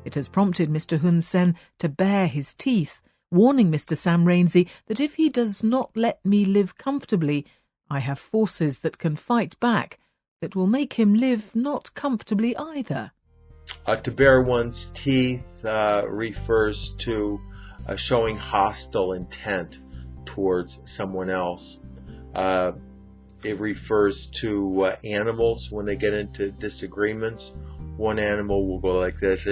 It has prompted Mr. Hun Sen to bare his teeth, warning Mr. Sam Rainsy that if he does not let me live comfortably, I have forces that can fight back that will make him live not comfortably either. To bare one's teeth refers to showing hostile intent towards someone else. It refers to animals when they get into disagreements. One animal will go like this,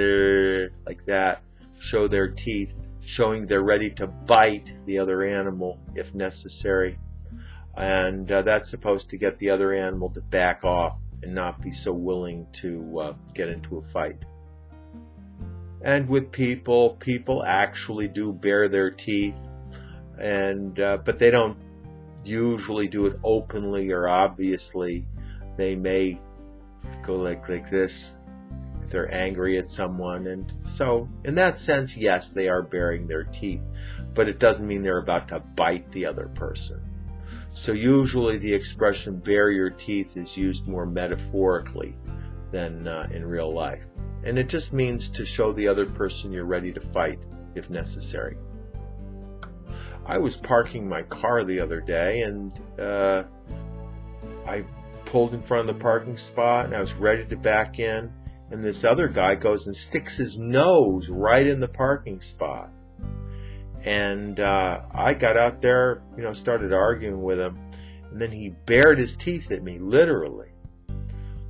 like that, show their teeth, showing they're ready to bite the other animal if necessary. And that's supposed to get the other animal to back off and not be so willing to get into a fight. And with people actually do bare their teeth, and but they don't usually do it openly or obviously. They may go like this if they're angry at someone, and so in that sense, yes, they are baring their teeth, but it doesn't mean they're about to bite the other person. So usually the expression bare your teeth is used more metaphorically than in real life. And it just means to show the other person you're ready to fight if necessary. I was parking my car the other day, and I pulled in front of the parking spot, and I was ready to back in, and this other guy goes and sticks his nose right in the parking spot. And I got out there, started arguing with him, and then he bared his teeth at me, literally,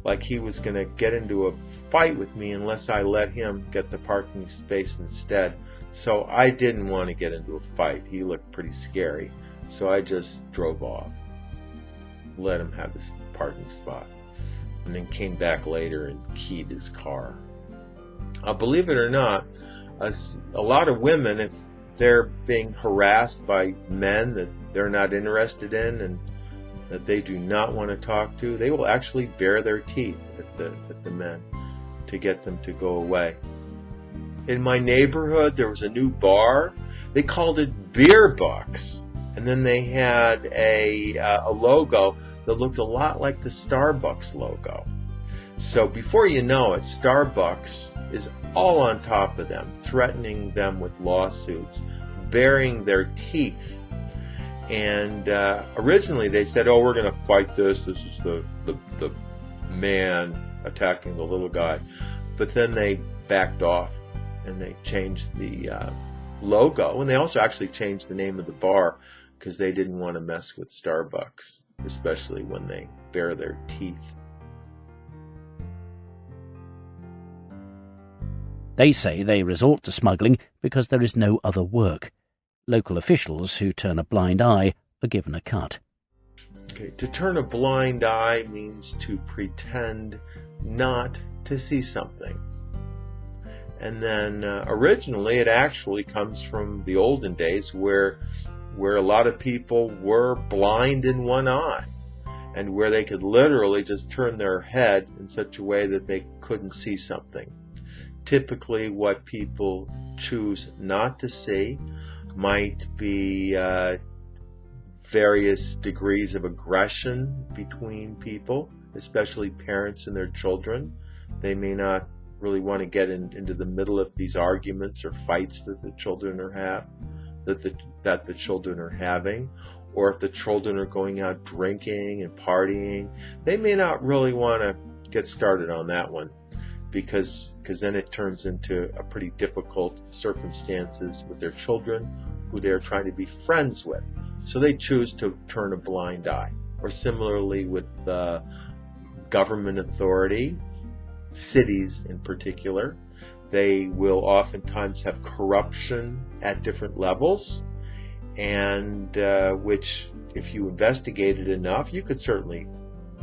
like he was going to get into a fight with me unless I let him get the parking space instead. So I didn't want to get into a fight. He looked pretty scary, so I just drove off, let him have his parking spot, and then came back later and keyed his car. Believe it or not, a lot of women, if they're being harassed by men that they're not interested in and that they do not want to talk to, they will actually bare their teeth at the men to get them to go away. In my neighborhood, there was a new bar. They called it Beer Bucks, and then they had a logo that looked a lot like the Starbucks logo. So before you know it, Starbucks is all on top of them, threatening them with lawsuits, baring their teeth. And originally they said, we're going to fight this. This is the man attacking the little guy. But then they backed off and they changed the logo. And they also actually changed the name of the bar because they didn't want to mess with Starbucks, especially when they bare their teeth. They say they resort to smuggling because there is no other work. Local officials who turn a blind eye are given a cut. Okay, to turn a blind eye means to pretend not to see something. And then originally it actually comes from the olden days where a lot of people were blind in one eye, and where they could literally just turn their head in such a way that they couldn't see something. Typically what people choose not to see might be various degrees of aggression between people, especially parents and their children. They may not really want to get into the middle of these arguments or fights that the children that the children are having, or if the children are going out drinking and partying, they may not really want to get started on that one, because then it turns into a pretty difficult circumstances with their children who they're trying to be friends with. So they choose to turn a blind eye. Or similarly with the government authority, cities in particular, they will oftentimes have corruption at different levels, and which, if you investigated enough, you could certainly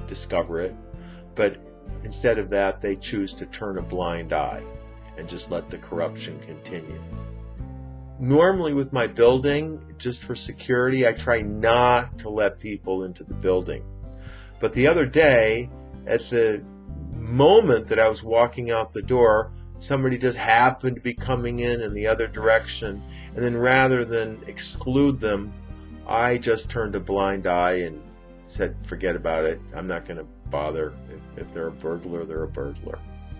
discover it. But instead of that, they choose to turn a blind eye and just let the corruption continue. Normally with my building, just for security, I try not to let people into the building. But the other day, at the moment that I was walking out the door, somebody just happened to be coming in the other direction. And then rather than exclude them, I just turned a blind eye and said, forget about it. I'm not going to bother. If they're a burglar, they're a burglar.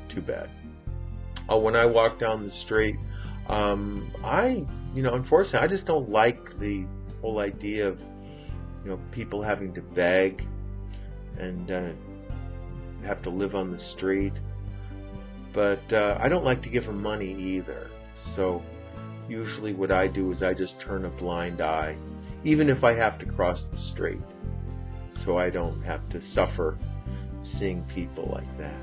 Too bad. When I walk down the street, unfortunately, I just don't like the whole idea of, people having to beg and have to live on the street. But I don't like to give them money either. So usually what I do is I just turn a blind eye, even if I have to cross the street, so I don't have to suffer seeing people like that.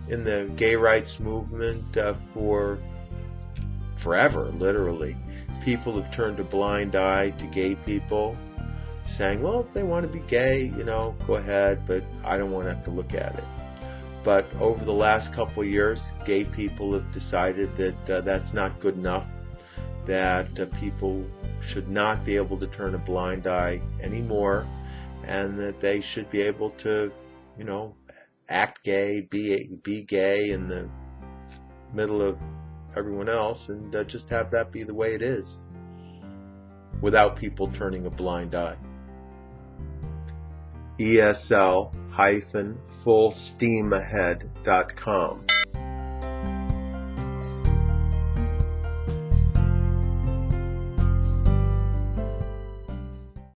In the gay rights movement for forever, literally, people have turned a blind eye to gay people, saying, well, if they want to be gay, go ahead, but I don't want to have to look at it. But over the last couple of years, gay people have decided that that's not good enough, that people should not be able to turn a blind eye anymore, and that they should be able to, act gay, be gay in the middle of everyone else, and just have that be the way it is, without people turning a blind eye. ESL-fullsteamahead.com